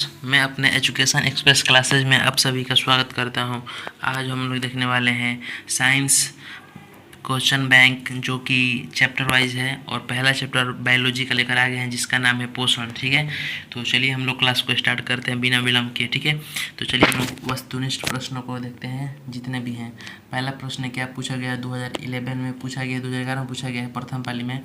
मैं अपने education express classes में आप सभी का स्वागत करता हूं। आज हम लोग देखने वाले हैं साइंस क्वेश्चन बैंक, जो कि चैप्टर वाइज है और पहला चैप्टर बायोलॉजी का लेकर आ गए हैं जिसका नाम है पोषण। ठीक है, तो चलिए हम लोग क्लास को स्टार्ट करते हैं बिना विलम्ब किए। ठीक है, तो चलिए हम लोग वस्तुनिष्ठ प्रश्नों को देखते हैं जितने भी हैं। पहला प्रश्न क्या पूछा गया, 2011 में पूछा गया, 2011 में पूछा गया है प्रथम पाली में,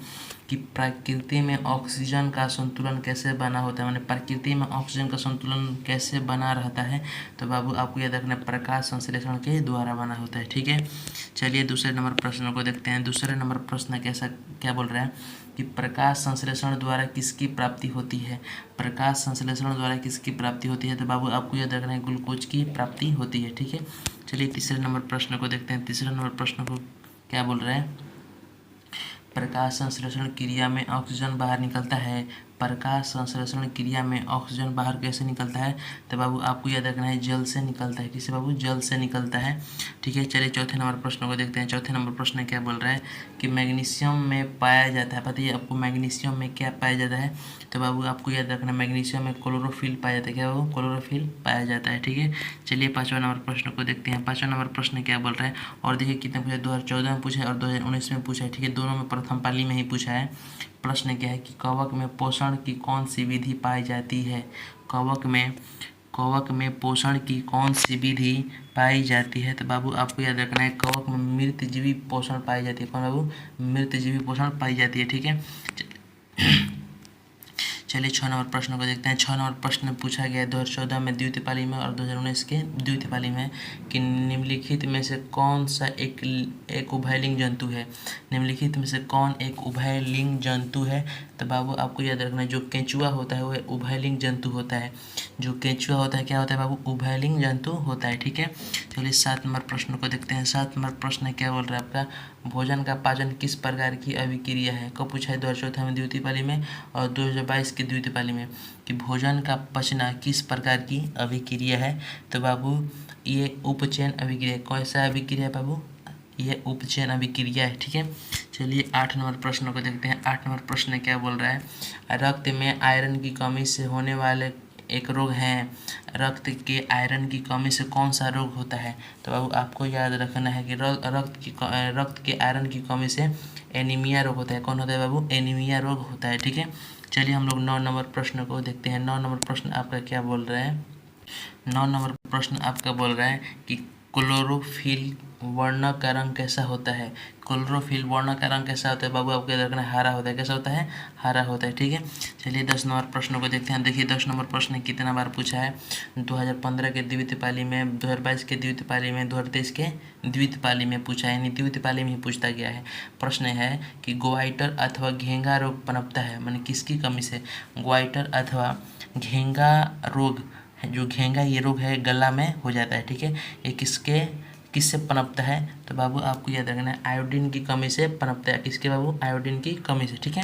कि प्रकृति में ऑक्सीजन का संतुलन कैसे बना होता है, माने प्रकृति में ऑक्सीजन का संतुलन कैसे बना रहता है। तो बाबू आपको याद रखना, प्रकाश संश्लेषण के द्वारा बना होता है। ठीक है, चलिए दूसरे नंबर प्रश्न को देखते हैं। दूसरे नंबर प्रश्न कैसा क्या बोल रहा है कि प्रकाश संश्लेषण द्वारा किसकी प्राप्ति होती है। प्रकाश संश्लेषण द्वारा किसकी प्राप्ति होती है, तो बाबू आपको याद रखना है ग्लूकोज की प्राप्ति होती है। ठीक है, चलिए तीसरे नंबर प्रश्न को देखते हैं। तीसरे नंबर प्रश्न को क्या बोल रहा है, प्रकाश संश्लेषण क्रिया में ऑक्सीजन बाहर निकलता है। प्रकाश संश्लेषण क्रिया में ऑक्सीजन बाहर कैसे निकलता है, तो बाबू आपको याद रखना है जल से निकलता है। किससे बाबू, जल से निकलता है। ठीक है, चलिए चौथे नंबर प्रश्न को देखते हैं। चौथे नंबर प्रश्न क्या बोल रहा है कि मैग्नीशियम में पाया जाता है, पता है आपको मैग्नीशियम में क्या पाया जाता है, तो बाबू आपको याद रखना मैग्नीशियम में क्लोरोफिल पाया जाता है। क्या बाबू, क्लोरोफिल पाया जाता है। ठीक है, चलिए पाँचवा नंबर प्रश्न को देखते हैं। पाँचवा नंबर प्रश्न क्या बोल रहा है, और देखिए कितने पूछा, 2014 में पूछा है और 2019 में पूछा है। ठीक है, दोनों में प्रथम पाली में ही पूछा है। प्रश्न क्या है कि कवक में पोषण की कौन सी विधि पाई जाती है। कवक में पोषण की कौन सी विधि पाई जाती है, तो बाबू आपको याद रखना है कवक में मृतजीवी पोषण पाई जाती है। कौन बाबू, मृतजीवी पोषण पाई जाती है। ठीक है, चलिए 6 नंबर प्रश्न को देखते हैं। 6 नंबर प्रश्न पूछा गया 2014 में द्वितीय पाली में और 2019 के द्वितीय पाली में, कि निम्नलिखित में से कौन सा एक उभयलिंग जंतु है। निम्नलिखित में से कौन एक उभयलिंग जंतु है, तो बाबू आपको याद रखना है जो केंचुआ होता है वह उभयलिंग जंतु होता है। जो केंचुआ होता है क्या होता है बाबू, उभयलिंग जंतु होता है। ठीक है, चलिए 7 नंबर प्रश्न को देखते हैं। 7 नंबर प्रश्न क्या बोल रहा है आपका, भोजन का पाचन किस प्रकार की अभिक्रिया है। कब पूछा है, 2014 में द्वितीय पाली में और 2022 की द्वितीय पाली में, कि भोजन का पचना किस प्रकार की अभिक्रिया है, तो बाबू ये उपचयन अभिक्रिया। कौन सा अभिक्रिया है बाबू, ये उपचयन अभिक्रिया है। ठीक है, चलिए 8 नंबर प्रश्न को देखते हैं। 8 नंबर प्रश्न क्या बोल रहा है, रक्त में आयरन की कमी से होने वाले एक रोग है। रक्त के आयरन की कमी से कौन सा रोग होता है, तो बाबू आपको याद रखना है कि रक्त के आयरन की कमी से एनीमिया रोग होता है। कौन होता है बाबू, एनीमिया रोग होता है। ठीक है, चलिए हम लोग 9 नंबर प्रश्न को देखते हैं। 9 नंबर प्रश्न आपका क्या बोल रहा है, 9 नंबर प्रश्न आपका बोल रहा है कि क्लोरोफिल वर्ण का रंग कैसा होता है। क्लोरोफिल वर्ण का रंग कैसा होता है बाबू, आपको याद रखना है हरा होता है। कैसा होता है, हरा होता है। ठीक है, चलिए 10 नंबर प्रश्न को देखते हैं। देखिए 10 नंबर प्रश्न कितना बार पूछा है, 2015 के द्वितीय पाली में, 2022 के द्वितीय पाली में, 2023 के द्वितीय पाली में पूछा है, यानी द्वितीय पाली में ही पूछता गया है। प्रश्न है कि ग्वाइटर अथवा घेंगा रोग पनपता है, माने किसकी कमी से। ग्वाइटर अथवा घेंगा रोग, जो घेंगा ये रोग है गला में हो जाता है। ठीक है, ये किससे पनपता है, तो बाबू आपको याद रखना है आयोडीन की कमी से पनपता है। किसके बाबू, आयोडीन की कमी से। ठीक है,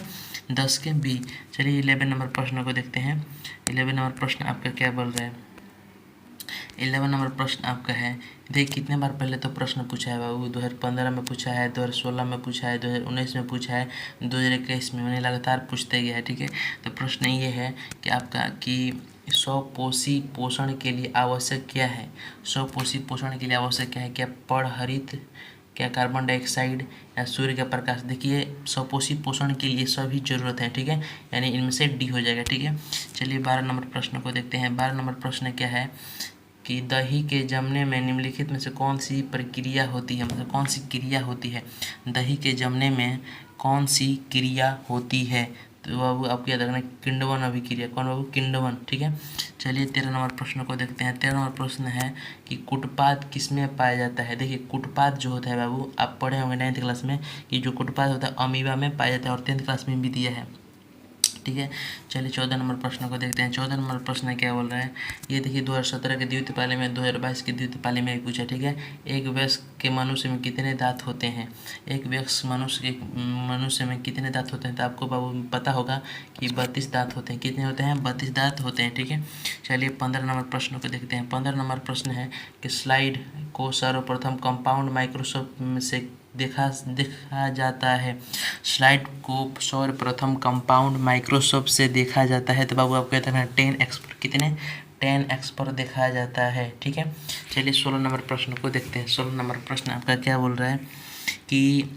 10 के बी। चलिए 11 नंबर प्रश्न को देखते हैं। 11 नंबर प्रश्न आपका क्या बोल रहा है, 11 नंबर प्रश्न आपका है, देखिए कितने बार पहले तो प्रश्न पूछा है बाबू, 2015 में पूछा है, 2016 में पूछा है, 2019 में पूछा है, 2021 में, मैंने लगातार पूछते गया है। ठीक है, तो प्रश्न ये है कि आपका कि स्वपोषी पोषण के लिए आवश्यक क्या है। स्वपोषी पोषण के लिए आवश्यक क्या है, क्या पड़हरित, क्या कार्बन डाइऑक्साइड, या सूर्य का प्रकाश। देखिए स्वपोषी पोषण के लिए सभी जरूरत है। ठीक है, यानी इनमें से डी हो जाएगा। ठीक है, चलिए 12 नंबर प्रश्न को देखते हैं। 12 नंबर प्रश्न क्या है कि दही के जमने में निम्नलिखित में से कौन सी प्रक्रिया होती है, मतलब कौन सी क्रिया होती है। दही के जमने में कौन सी क्रिया होती है, तो बाबू आपको याद रखना है किण्वन अभिक्रिया। कौन बाबू, किण्वन। ठीक है, चलिए 13 नंबर प्रश्न को देखते हैं। 13 नंबर प्रश्न है कि कुटपाद किसमें पाया जाता है। देखिए कुटपाद जो होता है बाबू, आप पढ़े होंगे 9th क्लास में कि जो कुटपाद होता है अमीबा में पाया जाता है, और 10th क्लास में भी दिया है। ठीक है, चलिए 14 नंबर प्रश्न को देखते हैं। 14 नंबर प्रश्न क्या बोल रहा है, ये देखिए 2017 के द्वितीय पाली में, 2022 के द्वितीय पाली में पूछा। ठीक है, एक वयस्क के मनुष्य में कितने दांत होते हैं। एक वयस्क मनुष्य में कितने दांत होते हैं, तो आपको बाबू पता होगा कि 32 दांत होते हैं। कितने होते हैं, 32 दांत होते हैं। ठीक है, चलिए 15 नंबर प्रश्न को देखते हैं। 15 नंबर प्रश्न है कि स्लाइड को सर्वप्रथम कंपाउंड माइक्रोस्कोप से देखा जाता है। स्लाइड को सर्वप्रथम कंपाउंड माइक्रोस्कोप से देखा जाता है। तो बाबू आप कहते हैं 10x पर कितने 10x पर देखा जाता है। ठीक है, चलिए 16 नंबर प्रश्न को देखते हैं। 16 नंबर प्रश्न आपका क्या बोल रहा है कि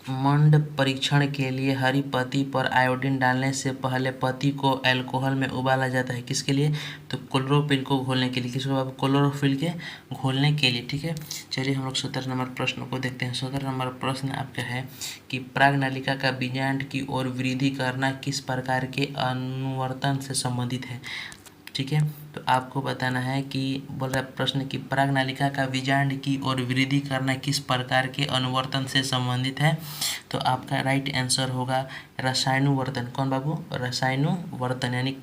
मंड परीक्षण के लिए हरी पत्ती पर आयोडीन डालने से पहले पत्ती को अल्कोहल में उबाला जाता है। किसके लिए? तो क्लोरोफिल को घोलने के लिए। किसको? अब क्लोरोफिल के घोलने के लिए। ठीक है, चलिए हम लोग 17 नंबर प्रश्न को देखते हैं। 17 नंबर प्रश्न आपका है कि प्रागनालिका का बीजांड की ओर वृद्धि करना किस प्रकार के अनुवर्तन से संबंधित है। ठीक है, तो आपको बताना है कि बोल रहा है प्रश्न की प्रागनालिका का बीजांड की ओर वृद्धि करना किस प्रकार के अनुवर्तन से संबंधित है। तो आपका राइट आंसर होगा रसायनुवर्तन। कौन बाबू? रसायनुवर्तन यानी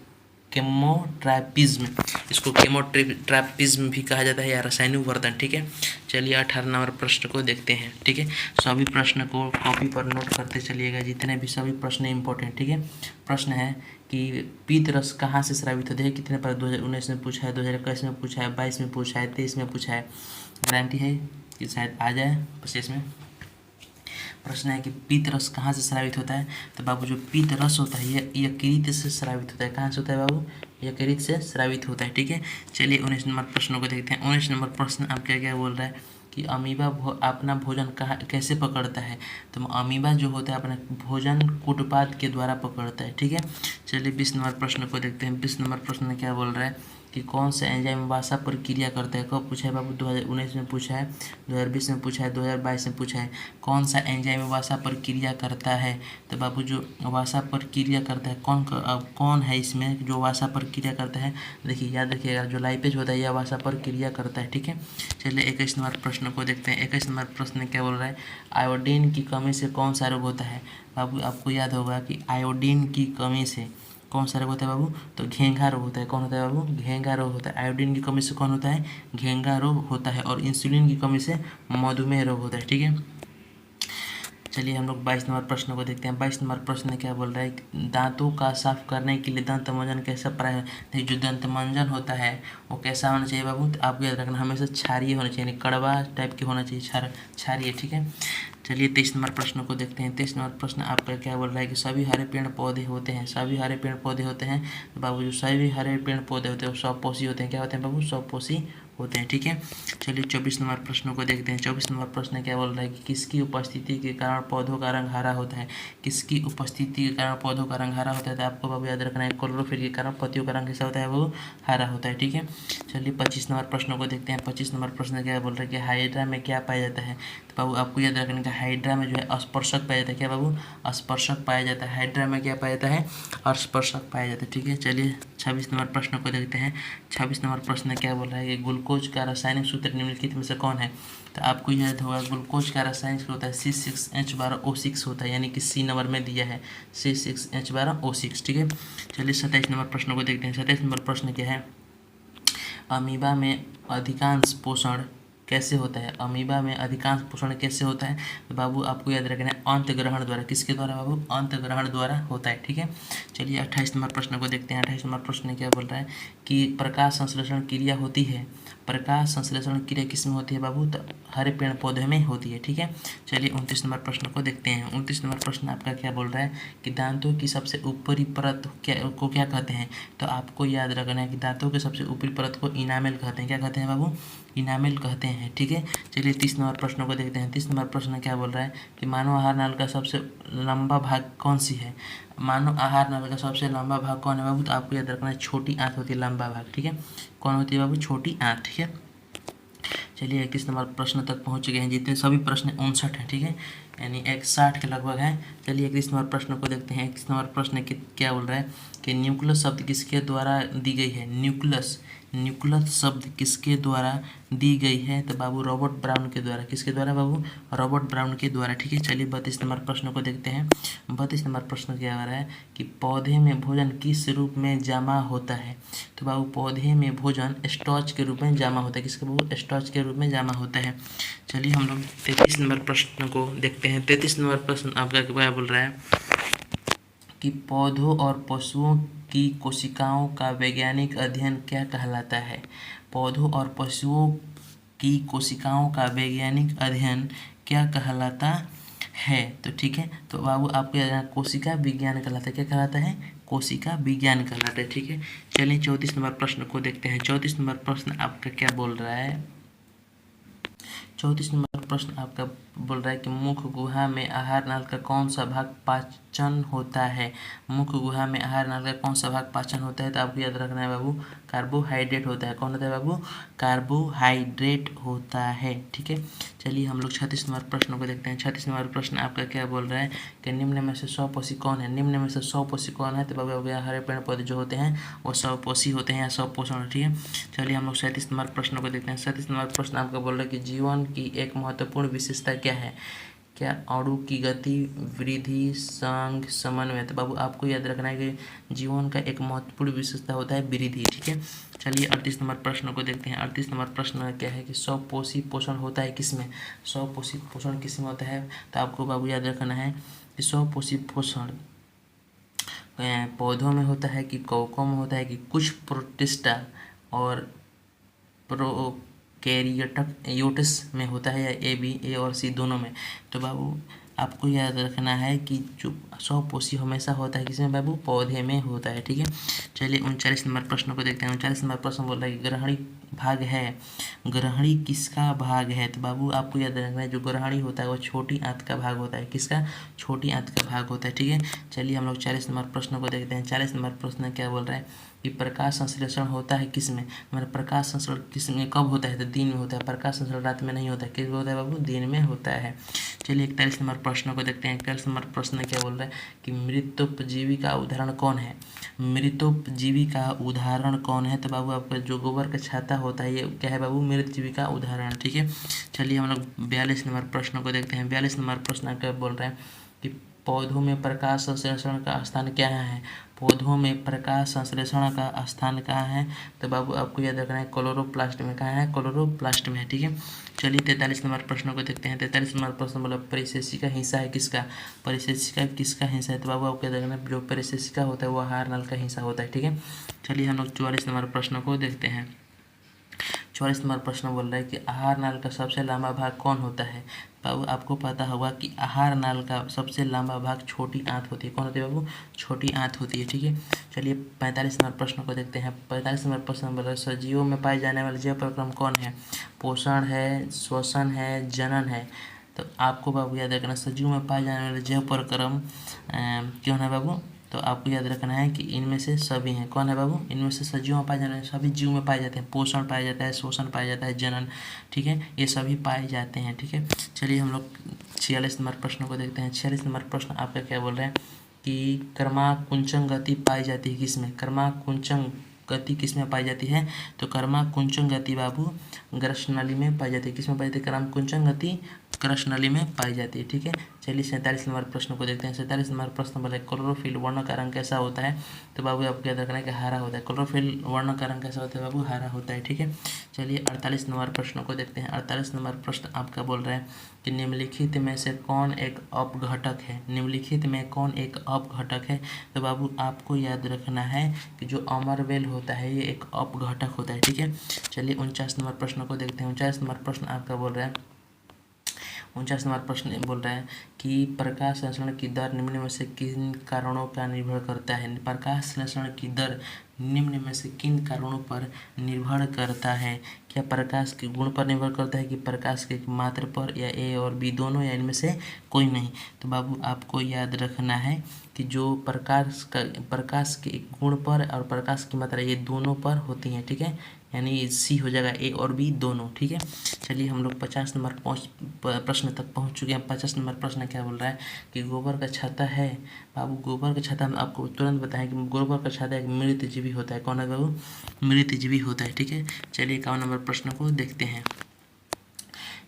केमोट्रैपिज्म। इसको केमोट्रैपिज्म भी कहा जाता है या रसायनुवर्तन। ठीक है, चलिए 18 नंबर प्रश्न को देखते हैं। ठीक है, सभी प्रश्न को कॉपी पर नोट करते चलिएगा, जितने भी सभी प्रश्न इंपॉर्टेंट। ठीक है, प्रश्न है कि पीत रस कहाँ से स्रावित होते हैं। कितने पर 2019 में पूछा है, 2021 में पूछा है, 22 में पूछा है, 23 में पूछा है। गारंटी है कि शायद आ जाए 25 में। प्रश्न है कि पीत रस कहाँ से स्रावित होता है। तो बाबू जो पीत रस होता है ये यकृत से स्रावित होता है। कहाँ से होता है बाबू? यकृत से स्रावित होता है। ठीक है, चलिए 19 नंबर प्रश्नों को देखते हैं। 19 नंबर प्रश्न आप क्या क्या बोल रहा है कि अमीबा अपना भोजन कहाँ कैसे पकड़ता है। तो अमीबा जो होता है अपना भोजन कूटपाद के द्वारा पकड़ता है। ठीक है, चलिए 20 नंबर प्रश्न को देखते हैं। 20 नंबर प्रश्न क्या बोल रहा है कि कौन सा एंजाइम वसा पर क्रिया करता है। कब पूछा है बाबू? 2019 में पूछा है, 2020 में पूछा है, 2022 में पूछा है। कौन सा एंजाइम वसा पर क्रिया करता है। तो बाबू जो वसा पर क्रिया करता है कौन है इसमें जो वसा पर क्रिया करता है। देखिए याद रखिएगा, जो लाइपेज होता है यह वसा पर क्रिया करता है। ठीक है, चलिए 21 नंबर प्रश्न को देखते हैं। 21 नंबर प्रश्न क्या बोल रहा है, आयोडीन की कमी से कौन सा रोग होता है। बाबू आपको याद होगा कि आयोडीन की कमी से कौन सा रोग होता है बाबू? तो घेंघा रोग होता है। कौन होता है बाबू? घेंघा रोग होता है। आयोडीन की कमी से कौन होता है? घेंघा रोग होता है। और इंसुलिन की कमी से मधुमेह रोग होता है। ठीक है, चलिए हम लोग 22 नंबर प्रश्न को देखते हैं। 22 नंबर प्रश्न क्या बोल रहा है, दांतों का साफ करने के लिए दंत मंजन कैसा देखिए जो दंत मंजन होता है वो कैसा होना चाहिए बाबू? तो आपको याद रखना हमेशा क्षारीय होना चाहिए, कड़वा टाइप की होना चाहिए, क्षारीय। ठीक है, चलिए 23 नंबर प्रश्न को देखते हैं। 23 नंबर प्रश्न आपका क्या बोल रहा है कि सभी हरे पेड़ पौधे होते हैं। सभी हरे पेड़ पौधे होते हैं। तो बाबू जो सभी हरे पेड़ पौधे होते हैं वो स्वपोषी होते हैं। क्या होते हैं बाबू? स्वपोषी होते हैं। ठीक है, चलिए 24 नंबर प्रश्नों को देखते हैं। 24 नंबर प्रश्न क्या बोल रहा है कि किसकी उपस्थिति के कारण पौधों का रंग हरा होता है। किसकी उपस्थिति के कारण पौधों का रंग हरा होता है। तो आपको बाबू याद रखना है क्लोरोफिल के कारण पत्तियों का रंग कैसा होता है? वो हरा होता है। ठीक है, चलिए 25 नंबर प्रश्नों को देखते हैं। 25 नंबर प्रश्न क्या बोल रहा है कि हाइड्रा में क्या पाया जाता है। तो बाबू आपको याद रखने का हाइड्रा में जो है स्पर्शक पाया जाता है। क्या बाबू? स्पर्शक पाया जाता है। हाइड्रा में क्या पाया जाता है? स्पर्शक पाया जाता है। ठीक है, चलिए 26 नंबर प्रश्न को देखते हैं। 26 नंबर प्रश्न क्या बोल रहा है कि ग्लूकोज का रासायनिक सूत्र निम्नलिखित में से कौन है। तो आपको याद होगा ग्लूकोज का रासायनिक सूत्र होता है C6H12O6 होता है, यानी कि सी नंबर में दिया है C6H12O6। ठीक है, चलिए 27 नंबर प्रश्न को देखते हैं। 27 नंबर प्रश्न क्या है, अमीबा में अधिकांश पोषण कैसे होता है। अमीबा में अधिकांश पोषण कैसे होता है। तो बाबू आपको याद रखना है अंत ग्रहण द्वारा। किसके द्वारा बाबू? अंत ग्रहण द्वारा होता है। ठीक है, चलिए 28 नंबर प्रश्न को देखते हैं। 28 नंबर प्रश्न क्या बोल रहा है कि प्रकाश संश्लेषण क्रिया होती है। प्रकाश संश्लेषण क्रिया किस में होती है बाबू? तो हरे पेड़ पौधे में होती है। ठीक है, चलिए 29 नंबर प्रश्न को देखते हैं। 29 नंबर प्रश्न आपका क्या बोल रहा है कि दांतों की सबसे ऊपरी परत क्या कहते हैं। तो आपको याद रखना है कि दांतों के सबसे ऊपरी परत को इनामेल कहते हैं। क्या कहते हैं बाबू? इनामेल कहते हैं। ठीक है, चलिए 30 नंबर प्रश्नों को देखते हैं। 30 नंबर प्रश्न क्या बोल रहा है कि मानव आहार नाल का सबसे लंबा भाग कौन सी है। मानव आहार नाल का सबसे लंबा भाग कौन है बाबू? तो आपको याद रखना है छोटी आंत होती है लंबा भाग। ठीक है, कौन होती है बाबू? छोटी आंत। ठीक है, चलिए 21 नंबर प्रश्न तक पहुंच गए हैं। जितने सभी प्रश्न 59 हैं। ठीक है, यानी 160 के लगभग हैं। चलिए 21 नंबर प्रश्न को देखते हैं। 21 नंबर प्रश्न क्या बोल रहा है कि न्यूक्लियस शब्द किसके द्वारा दी गई है। न्यूक्लियस शब्द किसके द्वारा दी गई है। तो बाबू रॉबर्ट ब्राउन के द्वारा। किसके द्वारा बाबू? रॉबर्ट ब्राउन के द्वारा। ठीक है, चलिए 32 नंबर प्रश्न को देखते हैं। 32 नंबर प्रश्न क्या आ रहा है कि पौधे में भोजन किस रूप में जमा होता है। तो बाबू पौधे में भोजन स्टार्च के रूप में जमा होता है। किसके बाबू? स्टार्च के रूप में जमा होता है। चलिए हम लोग 33 नंबर प्रश्न को देखते हैं। 33 नंबर प्रश्न आपका क्या बोल रहा है कि पौधों और पशुओं की कोशिकाओं का वैज्ञानिक अध्ययन क्या कहलाता है। पौधों और पशुओं की कोशिकाओं का वैज्ञानिक अध्ययन क्या कहलाता है? तो ठीक है, तो बाबू आपको याद रखना कोशिका विज्ञान कहलाता है। क्या कहलाता है? कोशिका विज्ञान कहलाता है। ठीक है, चलिए 34 नंबर प्रश्न को देखते हैं। 34 नंबर प्रश्न आपका क्या बोल रहा है? 34 नंबर प्रश्न आपका बोल रहा है कि मुख गुहा में आहार नाल का कौन सा भाग पाचन होता है? मुख गुहा में आहार नाल का कौन सा भाग पाचन होता है? तो आपको याद रखना है बाबू, कार्बोहाइड्रेट होता है। कौन होता है बाबू? कार्बोहाइड्रेट होता है। ठीक है, चलिए हम लोग 36 नंबर प्रश्न को देखते हैं। 36 नंबर प्रश्न आपका क्या बोल रहा है कि निम्न में से स्वपोषी कौन है? निम्न में से स्वपोषी कौन है? तो बाबू हो गया हरे पेड़ पौधे जो होते हैं वो स्वपोषी होते हैं या स्वपोषण। ठीक है, चलिए हम लोग 37 नंबर प्रश्न को देखते हैं। 37 नंबर प्रश्न आपका बोल रहा है कि जीवन की एक महत्वपूर्ण विशेषता क्या है? क्या? अणु की गति, वृद्धि, संघ, समन्वय। तो बाबू आपको याद रखना है कि जीवन का एक महत्वपूर्ण विशेषता होता है वृद्धि। ठीक है, चलिए 38 नंबर प्रश्न को देखते हैं। 38 नंबर प्रश्न क्या है कि स्वपोषी पोषण होता है किसमें? स्वपोषी पोषण किसमें होता है? तो आपको बाबू याद रखना है कि स्वपोषी पोषण पौधों में होता है कि कवकों में होता है कि कुछ प्रोटिस्टा और प्रोकैरियोट्स में होता है, या ए और सी दोनों में? तो बाबू आपको याद रखना है कि जो स्वपोषी हमेशा होता है किसमें बाबू? पौधे में होता है। ठीक है, चलिए 39 नंबर प्रश्न को देखते हैं। 39 नंबर प्रश्न बोल रहा है कि ग्रहणी भाग है। ग्रहणी किसका भाग है? तो बाबू आपको याद रखना है जो ग्रहणी होता है वो छोटी आंत का भाग होता है। किसका? छोटी आंत का भाग होता है। ठीक है, चलिए हम लोग 40 नंबर प्रश्न को देखते हैं। 40 नंबर प्रश्न क्या बोल रहा है कि प्रकाश संश्लेषण होता है किसमें? हमारा प्रकाश संश्लेषण किसमें कब होता है? तो दिन में होता है। प्रकाश संश्लेषण रात में नहीं होता है। किस में होता है बाबू? दिन में होता है। चलिए 41 नंबर प्रश्न को देखते हैं। 41 नंबर प्रश्न क्या बोल रहा है कि मृतोपजीवी का उदाहरण कौन है? मृतोपजीवी का उदाहरण कौन है? तो बाबू आपका जो गोबर का छाता होता है ये क्या है बाबू? मृतजीवी का उदाहरण। ठीक है, चलिए हम लोग 42 नंबर प्रश्न को देखते हैं। 42 नंबर प्रश्न क्या बोल रहा है कि पौधों में प्रकाश संश्लेषण का स्थान क्या है? पौधों में प्रकाश संश्लेषण का स्थान कहाँ है? तो बाबू आपको याद रखना है क्लोरोप्लास्ट में। कहाँ है? क्लोरोप्लास्ट में है। ठीक है, चलिए 43 नंबर प्रश्न को देखते हैं। 43 नंबर प्रश्न बोला परिशेषिका हिस्सा है किसका? परिशेषिका किसका हिस्सा है? तो बाबू आपको याद रखना है जो परिशेषिका होता है वो आहार नाल का हिस्सा होता है। ठीक है, चलिए हम लोग 44 नंबर प्रश्न को देखते हैं। 44 नंबर प्रश्न बोल रहा है कि आहार नाल का सबसे लंबा भाग कौन होता है? बाबू आपको पता होगा कि आहार नाल का सबसे लंबा भाग छोटी आंत होती है। कौन होती है बाबू? छोटी आंत होती है। ठीक है, चलिए 45 नंबर प्रश्न को देखते हैं। 45 नंबर प्रश्न बोल रहा है सजीवों में पाए जाने वाले जैव प्रक्रम कौन है? पोषण है, श्वसन है, जनन है। तो आपको बाबू याद रखना सजीव में पाए जाने वाले जैव प्रक्रम क्यों है बाबू? तो आपको याद रखना है कि इनमें से सभी हैं। कौन है बाबू? इनमें से सजीव में पाए जाने वाले सभी जीव में पाए जाते हैं। पोषण पाया जाता है, शोषण पाया जाता है, जनन। ठीक है, ये सभी पाए जाते हैं। ठीक है, चलिए हम लोग 46 नंबर प्रश्न को देखते हैं। 46 नंबर प्रश्न आपका क्या बोल रहा है कि कर्माकुंचन गति पाई जाती है किसमें? कर्माकुंचन गति किसमें पाई जाती है? तो कर्माकुंचन गति बाबू ग्रसनली में पाई जाती है। किसमें पाई जाती है? कर्माकुंचन गति ग्रसनली में पाई जाती है। ठीक है, चलिए 47 नंबर प्रश्न को देखते हैं। 47 नंबर प्रश्न बोला क्लोरोफिल वर्ण का रंग कैसा होता है? तो बाबू आपको याद रखना है कि हरा होता है। क्लोरोफिल वर्ण का रंग कैसा होता है बाबू? हरा होता है। ठीक है, चलिए 48 नंबर प्रश्न को देखते हैं। 48 नंबर प्रश्न आपका बोल रहा है कि निम्नलिखित में से कौन एक अपघटक है? निम्नलिखित में कौन एक अपघटक है? तो बाबू आपको याद रखना है कि जो अमरवेल होता है ये एक अपघटक होता है। ठीक है, चलिए 49 नंबर प्रश्न को देखते हैं। 49 नंबर प्रश्न आपका बोल रहा है 49 नंबर प्रश्न बोल रहा है कि प्रकाश संश्लेषण की दर निम्न में से किन कारणों पर निर्भर करता है? प्रकाश संश्लेषण की दर निम्न में से किन कारणों पर निर्भर करता है? क्या प्रकाश के गुण पर निर्भर करता है कि प्रकाश के मात्रा पर, या ए और बी दोनों, या इनमें से कोई नहीं? तो बाबू आपको याद रखना है कि जो प्रकाश के गुण पर और प्रकाश की मात्रा ये दोनों पर होती हैं। ठीक है, यानी सी हो जाएगा, ए और बी दोनों। ठीक है, चलिए हम लोग 50 नंबर प्रश्न तक पहुंच चुके हैं। 50 नंबर प्रश्न क्या बोल रहा है कि गोबर का छाता है। बाबू गोबर का छाता हम आपको तुरंत बताएं कि गोबर का छाता एक मृतजीवी होता है। कौन है बाबू? मृतजीवी होता है। ठीक है, चलिए 51 नंबर प्रश्न को देखते हैं।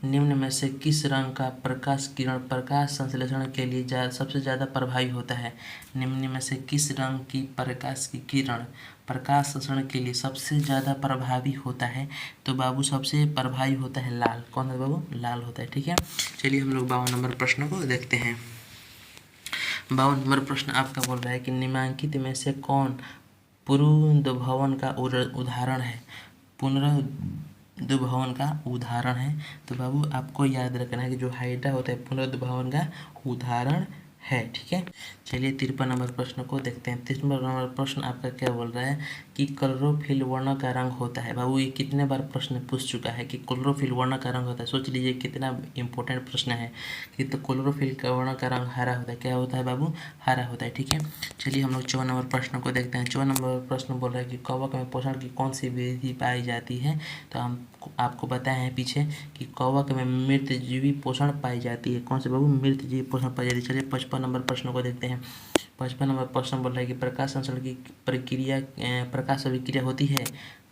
निम्न में से किस रंग का प्रकाश किरण प्रकाश संश्लेषण के लिए सबसे ज़्यादा प्रभावी होता है? निम्न में से किस रंग की प्रकाश की किरण प्रकाश संश्लेषण के लिए सबसे ज़्यादा प्रभावी होता है? तो बाबू सबसे प्रभावी होता है लाल। कौन है बाबू? लाल होता है। ठीक है, चलिए हम लोग 52 नंबर प्रश्न को देखते हैं। 52 नंबर प्रश्न आपका बोल रहा है कि निम्नलिखित में से कौन पुनरुद्भवन का उदाहरण है? पुनरुद्भवन का उदाहरण है। तो बाबू आपको याद रखना है कि जो हाइड्रा होता है पुनरुद्भवन का उदाहरण है। ठीक है, चलिए 53 नंबर प्रश्न को देखते हैं। 53 नंबर प्रश्न आपका क्या बोल रहा है कि क्लोरोफिल वर्ण का रंग होता है। बाबू ये कितने बार प्रश्न पूछ चुका है कि क्लोरोफिल वर्ण का रंग होता है। सोच लीजिए कितना इंपॉर्टेंट प्रश्न है कि तो क्लोरोफिल का वर्ण का रंग हरा होता है। क्या होता है बाबू? हरा होता है। ठीक है, चलिए हम लोग 54 नंबर प्रश्न को देखते हैं। 54 नंबर प्रश्न बोल रहा है कि कवक में पोषण की कौन सी विधि पाई जाती है। तो हम आपको बताए हैं पीछे कि कवक में मृतजीवी पोषण पाई जाती है। कौन से बाबू? मृतजीवी पोषण पाई जाती है। चलिए 55 नंबर प्रश्न को देखते हैं। 55 नंबर प्रश्न बोल रहा है कि प्रकाश संश्लेषण की प्रक्रिया प्रकाश अभिक्रिया होती है।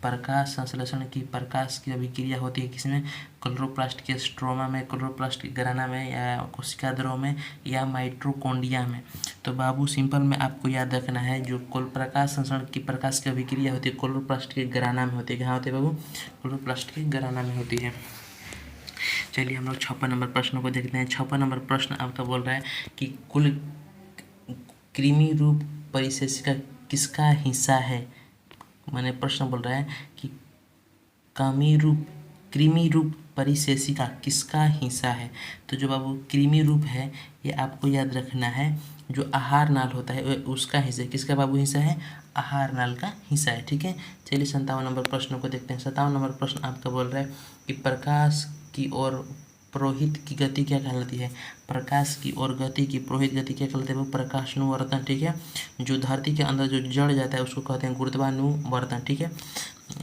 प्रकाश संश्लेषण की प्रकाश की अभिक्रिया होती है किसमें? क्लोरोप्लास्ट के स्ट्रोमा में, क्लोरोप्लास्ट के ग्राना में, या कोशिका द्रव में, या माइटोकॉन्ड्रिया में। तो बाबू सिंपल में आपको याद रखना है जो प्रकाश संश्लेषण की प्रकाश की अभिक्रिया होती है क्लोरोप्लास्ट के ग्राना में होती है। कहाँ होती है बाबू? क्लोरोप्लास्ट के ग्राना में होती है। चलिए हम लोग 56 नंबर प्रश्न को देखते हैं। 56 नंबर प्रश्न आपका बोल रहा है कि कुल कृमि रूप परिशेषिका किसका हिस्सा है। मैंने प्रश्न बोल रहा है कि कृमि रूप परिशेषिका किसका हिस्सा है। तो जो बाबू कृमि रूप है ये आपको याद रखना है जो आहार नाल होता है उसका हिस्सा। किसका बाबू हिस्सा है? आहार नाल का हिस्सा है। ठीक है, चलिए 57 नंबर प्रश्न को देखते हैं। 57 नंबर प्रश्न आपका बोल रहा है कि प्रकाश की ओर प्रोहित की गति क्या कहलाती है। प्रकाश की ओर गति की प्रोहित गति क्या कहलाती है? वो प्रकाशानुवर्तन। ठीक है, जो धरती के अंदर जो जड़ जाता है उसको कहते हैं गुरुत्वानुवर्तन। ठीक है,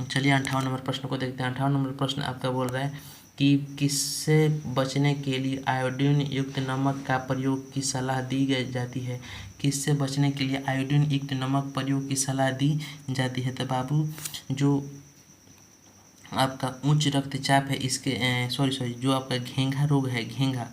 चलिए 58 नंबर प्रश्न को देखते हैं। 58 नंबर प्रश्न आपका बोल रहा है कि किससे बचने के लिए आयोडीन युक्त नमक का प्रयोग की सलाह दी जाती है। किससे बचने के लिए आयोडीन युक्त नमक प्रयोग की सलाह दी जाती है। तो बाबू जो आपका उच्च रक्तचाप है इसके जो आपका घेंघा रोग है, घेंघा,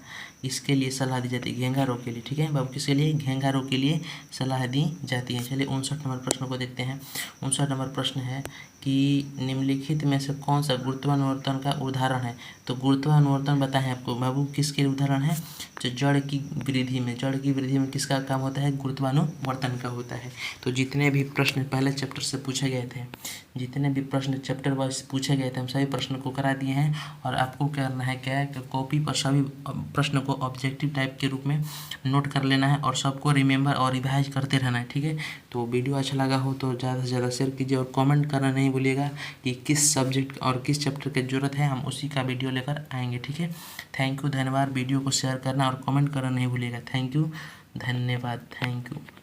इसके लिए सलाह दी जाती है। घेंघा रोग के लिए। ठीक है बाबू, किसके लिए? घेंघा रोग के लिए सलाह दी जाती है। चलिए 59 नंबर प्रश्न को देखते हैं। 59 नंबर प्रश्न है कि निम्नलिखित में से कौन सा गुरुत्वानुवर्तन का उदाहरण है। तो गुरुत्वानुवर्तन बताएं आपको बाबू किसके उदाहरण है। जो जड़ की वृद्धि में किसका काम होता है? गुरुत्वानुवर्तन का होता है। तो जितने भी प्रश्न पहले चैप्टर से पूछे गए थे, जितने भी प्रश्न चैप्टर वाइज पूछे गए थे हम सभी प्रश्न को करा दिए हैं। और आपको क्या करना है क्या है कि कॉपी पर सभी प्रश्न को ऑब्जेक्टिव टाइप के रूप में नोट कर लेना है और सबको रिमेंबर और रिवाइज करते रहना है। ठीक है, तो वीडियो अच्छा लगा हो तो ज़्यादा से ज़्यादा शेयर कीजिए और कमेंट करना नहीं भूलिएगा कि किस सब्जेक्ट और किस चैप्टर की ज़रूरत है, हम उसी का वीडियो लेकर आएंगे। ठीक है, थैंक यू, धन्यवाद। वीडियो को शेयर करना और कमेंट करना नहीं भूलिएगा। थैंक यू, धन्यवाद, थैंक यू।